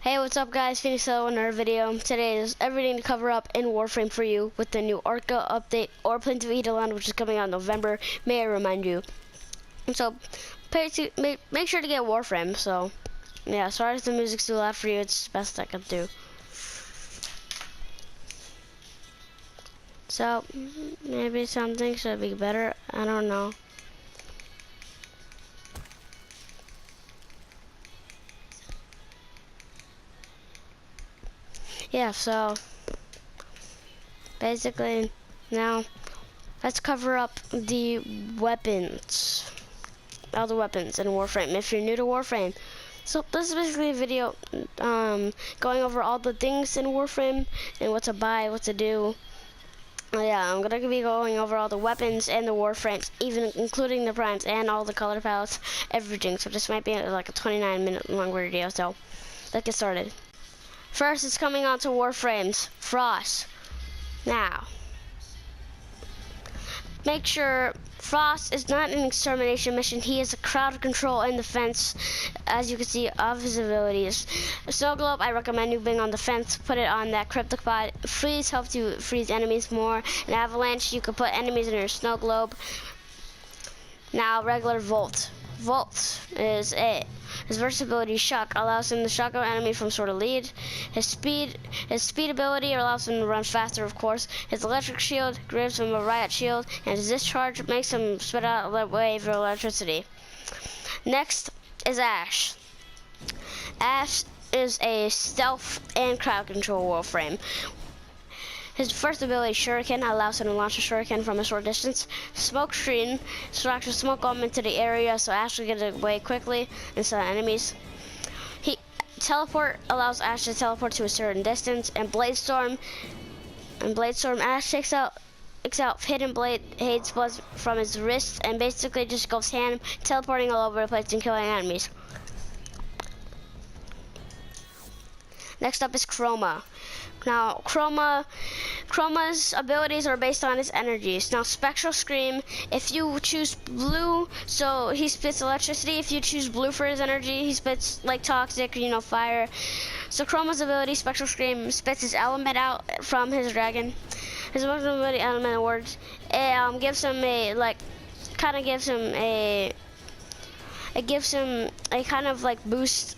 Hey, what's up guys, Phoenix Hello in our video. Today is everything to cover up in Warframe for you with the new Arca update or Plane to Eidolon, which is coming out in November, may I remind you. So, make sure to get Warframe, so, yeah, sorry if the music's too loud for you, it's the best I can do. So, maybe something should be better, I don't know. Yeah, so basically now let's cover up the weapons, all the weapons in Warframe if you're new to Warframe. So this is basically a video going over all the things in Warframe and what to buy, what to do. Yeah, I'm gonna be going over all the weapons and the Warframes, even including the primes and all the color palettes, everything. So this might be like a 29-minute long video, so let's get started. First, it's coming on to Warframes, Frost. Now, make sure Frost is not an extermination mission. He is a crowd control and defense, as you can see, of his abilities. A snow globe, I recommend you being on the fence. Put it on that cryptic bot. Freeze helps you freeze enemies more. An avalanche, you can put enemies in your snow globe. Now, regular Volt. Volt is it. His versatility shock allows him to shock an enemy from sort of lead. His speed ability allows him to run faster, of course. His electric shield gives him a riot shield, and his discharge makes him spit out a wave of electricity. Next is Ash. Ash is a stealth and crowd control Warframe. His first ability, Shuriken, allows him to launch a Shuriken from a short distance. Smoke Screen distracts a smoke bomb into the area so Ash will get away quickly instead of enemies. Teleport allows Ash to teleport to a certain distance. And Bladestorm, Ash takes out hidden blade, hates blood from his wrist, and basically just goes ham, teleporting all over the place and killing enemies. Next up is Chroma. Now, Chroma's abilities are based on his energies. Now, Spectral Scream, if you choose blue, so he spits electricity. If you choose blue for his energy, he spits like toxic, fire. So Chroma's ability, Spectral Scream, spits his element out from his dragon. His ability, Element Awards, it gives him a kind of like boost.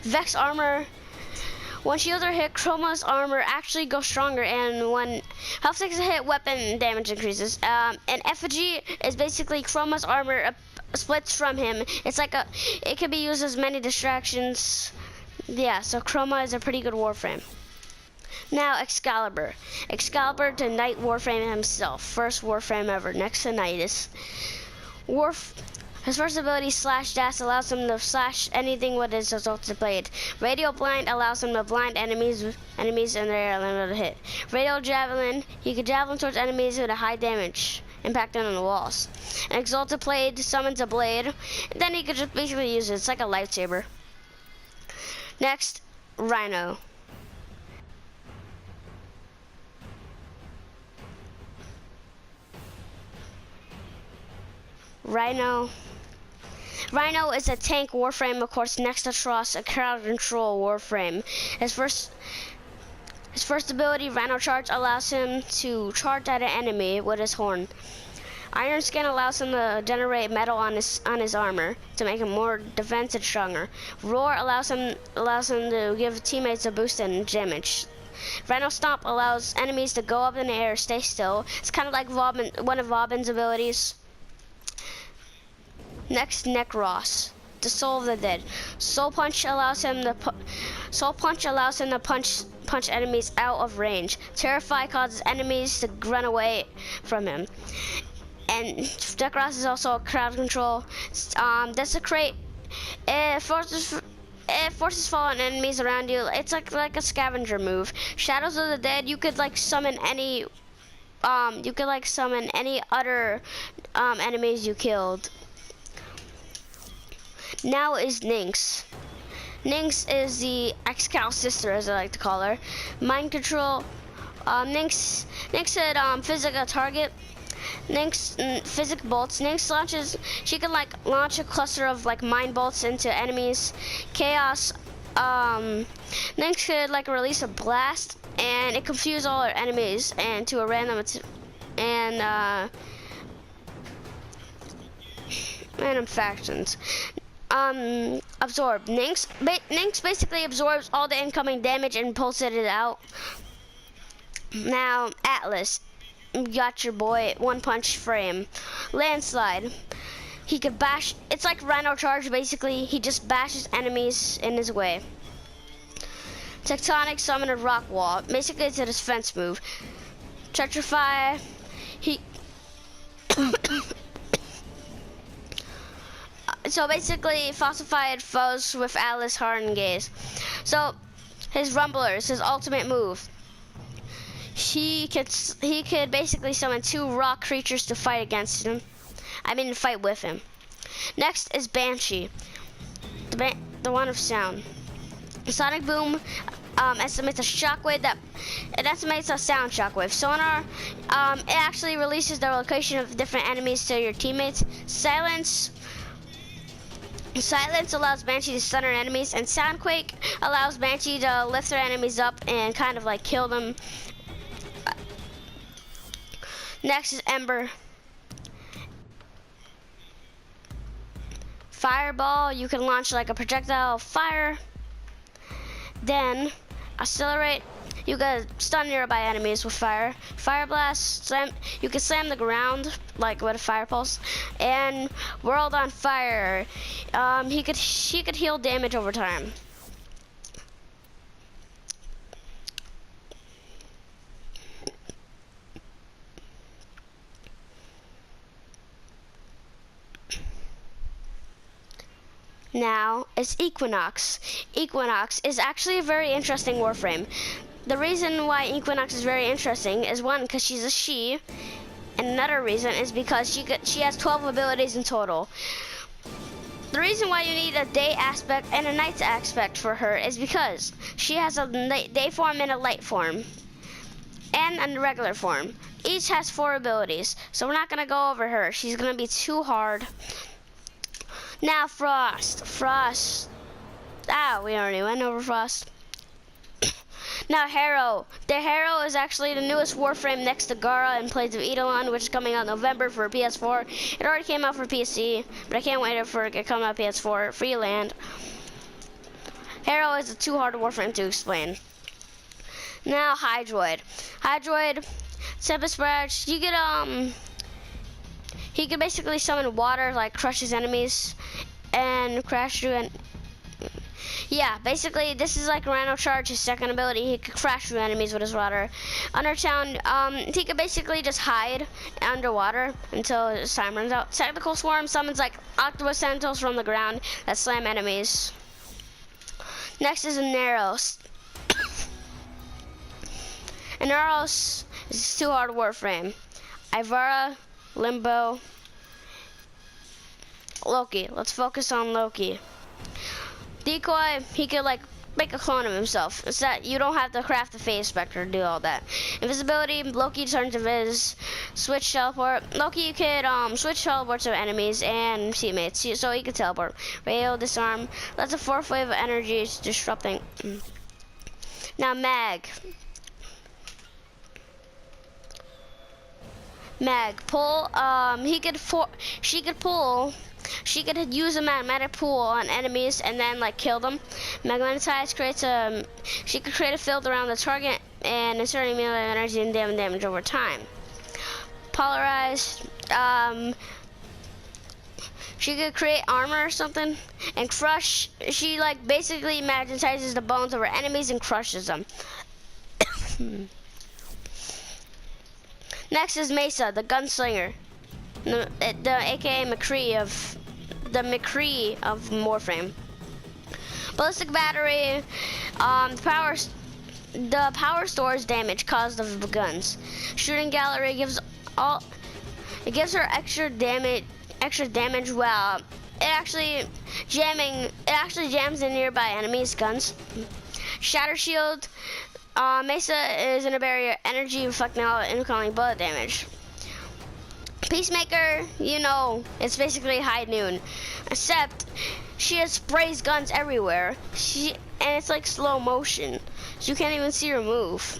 Vex Armor. When shields are hit, Chroma's armor actually goes stronger, and when health takes a hit, weapon damage increases. And Effigy is basically Chroma's armor splits from him. It can be used as many distractions. Yeah, so Chroma is a pretty good Warframe. Now Excalibur. Excalibur to Knight Warframe himself. First Warframe ever, next to Nidus. His first ability, Slash Dash, allows him to slash anything with his ultimate blade. Radio Blind allows him to blind enemies and they're limited to hit. Radio Javelin, he can javelin towards enemies with a high damage, impacting on the walls. And Exalted Blade summons a blade, and then he could just basically use it. It's like a lightsaber. Next, Rhino. Rhino is a tank Warframe, of course, next to Tross, a crowd control Warframe. His first ability, Rhino Charge, allows him to charge at an enemy with his horn. Iron Skin allows him to generate metal on his armor to make him more defensive, stronger. Roar allows him to give teammates a boost in damage. Rhino Stomp allows enemies to go up in the air, stay still. It's kind of like one of Vauban's abilities. Next, Necros, the Soul of the Dead. Soul Punch allows him to punch enemies out of range. Terrify causes enemies to run away from him. And Necros is also a crowd control. Desecrate. It forces fallen enemies around you. It's like a scavenger move. Shadows of the Dead. You could summon any other enemies you killed. Now is Nynx. Nynx is the Excal sister, as I like to call her. Mind control. Nynx said physic a target. Nynx physic bolts. Nynx launches. She can launch a cluster of mind bolts into enemies. Chaos Lynx could like release a blast, and it confused all her enemies and to a random random factions. Absorb. Nynx basically absorbs all the incoming damage and pulses it out. Now, Atlas. You got your boy, one punch frame. Landslide. He could bash, it's like Rhino Charge basically. He just bashes enemies in his way. Tectonic, summon a rock wall. Basically it's a defense move. Tetrify. He so basically falsified foes with Atlas Hardened Gaze. So his Rumbler is his ultimate move. He could basically summon 2 rock creatures to fight against him. I mean, fight with him. Next is Banshee, the one of sound. Sonic Boom estimates a shockwave it estimates a sound shockwave. Sonar, it actually releases the location of different enemies to your teammates. Silence allows Banshee to stun her enemies, and Soundquake allows Banshee to lift her enemies up and kind of like kill them. Next is Ember. Fireball, you can launch like a projectile of fire. Then, Accelerate, you can stun nearby enemies with fire. Fire Blast, you can slam the ground like with a fire pulse. And World on Fire, she could heal damage over time. Now is Equinox. Equinox is actually a very interesting Warframe. The reason why Equinox is very interesting is one, because she's a she, and another reason is because she has 12 abilities in total. The reason why you need a day aspect and a night aspect for her is because she has a day form and a light form, and a regular form. Each has 4 abilities, so we're not gonna go over her. She's gonna be too hard. Now Frost. We already went over Frost. Now Harrow. The Harrow is actually the newest Warframe next to Gara and Blades of Eidolon, which is coming out in November for PS4. It already came out for PC, but I can't wait for it to come out PS4. Free land. Harrow is a too hard Warframe to explain. Now Hydroid. Tempest Barrage. You get he can basically summon water, like crush his enemies and crash through. And yeah, basically this is like Rhino Charge, his second ability. He could crash through enemies with his water. Undertown, he could basically just hide underwater until his time runs out. Technical Swarm summons like octopus tentacles from the ground that slam enemies. Next is Aneros. Aneros is too hard Warframe. Ivara, Limbo, Loki. Let's focus on Loki. Decoy, he could like make a clone of himself. It's that you don't have to craft the phase spectre to do all that. Invisibility, Loki turns invis. Switch teleport. Loki could switch teleports of enemies and teammates, so he could teleport. Radio, disarm. That's a 4th wave of energy disrupting. Now Mag. Pull, she could use a magnetic pull on enemies and then like kill them. Magnetize creates she could create a field around the target and inserting melee energy and damage over time. Polarize, she could create armor or something. And Crush, she like basically magnetizes the bones of her enemies and crushes them. Next is Mesa, the gunslinger, the AKA McCree of Warframe. Ballistic battery, the power stores damage caused of the guns. Shooting gallery gives her extra damage while it actually jams in nearby enemies' guns. Shatter shield. Mesa is in a barrier energy reflecting all incoming bullet damage. Peacemaker, you know, it's basically high noon. Except she has sprays guns everywhere. And it's like slow motion, so you can't even see her move.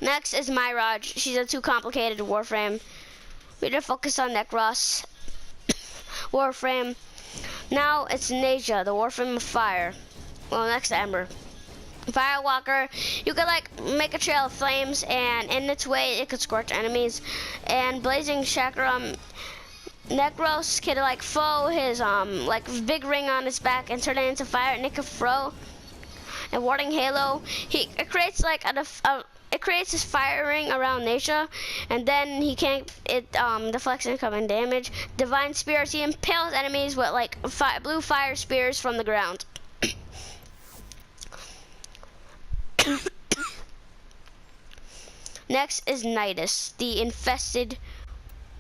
Next is Myraj. She's a too complicated Warframe. We need to focus on Necros. Warframe. Now it's Nasia, the Warframe of Fire. Well, next to Ember. Firewalker, you could like make a trail of flames, and in its way it could scorch enemies. And Blazing Chakram, Necros could like throw his like big ring on his back and turn it into fire, and it could throw. And Warding Halo, it creates like it creates this fire ring around Nasia, and then it deflects incoming damage. Divine Spears, he impales enemies with like blue fire spears from the ground. Next is Nidus, the infested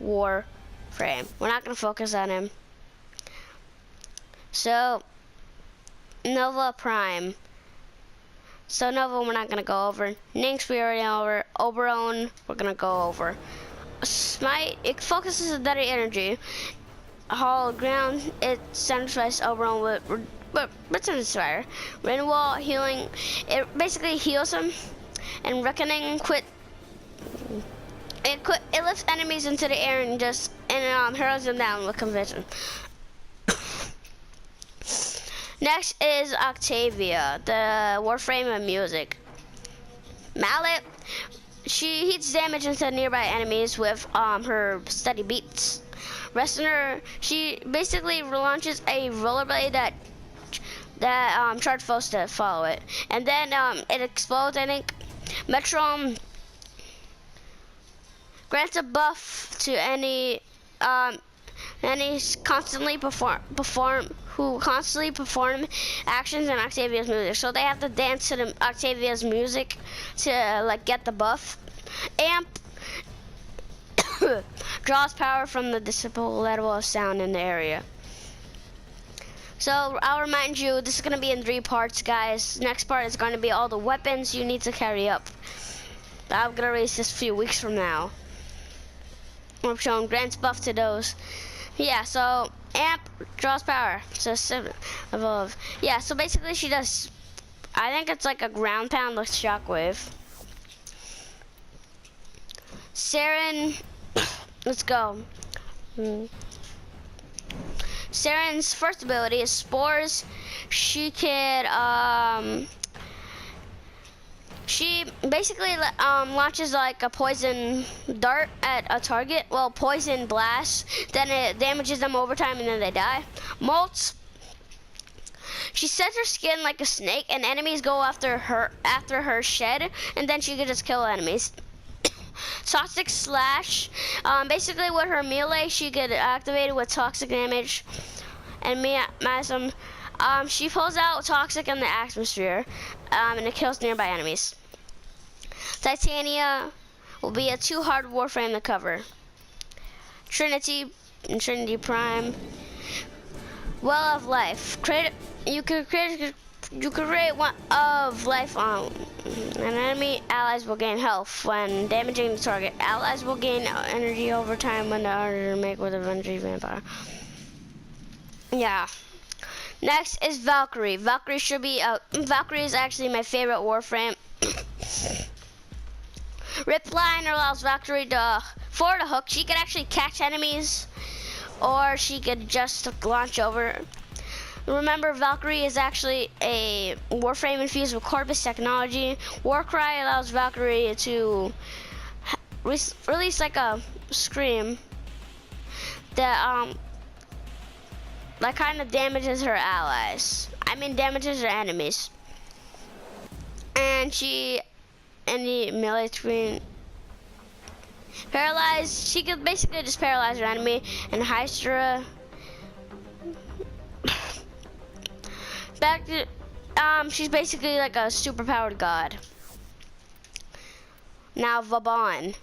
Warframe. We're not gonna focus on him. So, Nova Prime. So Nova we're not gonna go over. Nynx we already over. Oberon we're gonna go over. Smite, it focuses on deadly energy. Hollow Ground, it satisfies Oberon with Returns Fire. Rainwall, healing, it basically heals him. And Reckoning, it lifts enemies into the air and hurls them down with conviction. Next is Octavia, the Warframe of Music. Mallet, she heats damage into nearby enemies with her steady beats. Wrestler, she basically launches a rollerblade that charge foes to follow it, and then it explodes. I think. Metron grants a buff to any constantly perform actions in Octavia's music. So they have to dance to Octavia's music to like get the buff. Amp draws power from the disciple level of sound in the area. So I'll remind you, this is going to be in 3 parts, guys. Next part is going to be all the weapons you need to carry up. I'm going to release this a few weeks from now. I'm showing grants buff to those. Yeah, so Amp draws power. So evolve. Yeah, so basically she does, I think it's like a ground pound with shockwave. Saren, let's go. Saren's first ability is Spores. She could, she basically launches like a poison dart at a target. Well, poison blast. Then it damages them over time and then they die. Molts. She sets her skin like a snake, and enemies go after her shed, and then she could just kill enemies. Toxic Slash, basically with her melee, she could activate it with toxic damage. And Miasm, she pulls out toxic in the atmosphere, and it kills nearby enemies. Titania will be a too hard Warframe to cover. Trinity and Trinity Prime. Well of Life. You could create one of life on an enemy. Allies will gain health when damaging the target. Allies will gain energy over time when they are made with a Avenging Vampire. Yeah. Next is Valkyrie. Valkyrie is actually my favorite Warframe. Ripline allows Valkyrie to forward a hook. She could actually catch enemies, or she could just launch over. Remember, Valkyrie is actually a Warframe infused with Corvus technology. Warcry allows Valkyrie to release like a scream that kind of damages her allies. Damages her enemies. And the melee screen. Paralyzed, she could basically just paralyze her enemy. And Hystra. She's basically like a superpowered god. Now Vauban.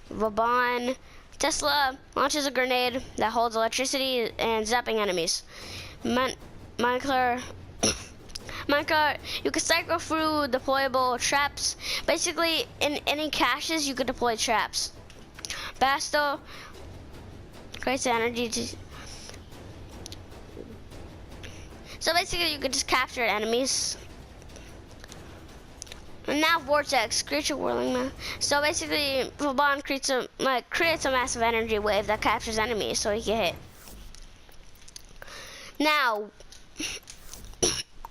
Tesla launches a grenade that holds electricity and zapping enemies. Minecraft, you can cycle through deployable traps. Basically, in any caches, you could deploy traps. Basto creates energy to So basically, you can just capture enemies. And now vortex, create a whirling man. So basically, Vauban creates a massive energy wave that captures enemies, so he can hit. Now,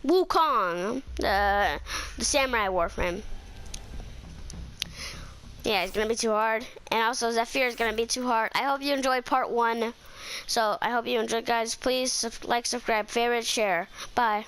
Wukong, the samurai Warframe. Yeah, it's gonna be too hard. And also Zephyr is gonna be too hard. I hope you enjoyed part 1. So I hope you enjoyed, guys. Please like, subscribe, favorite, share. Bye.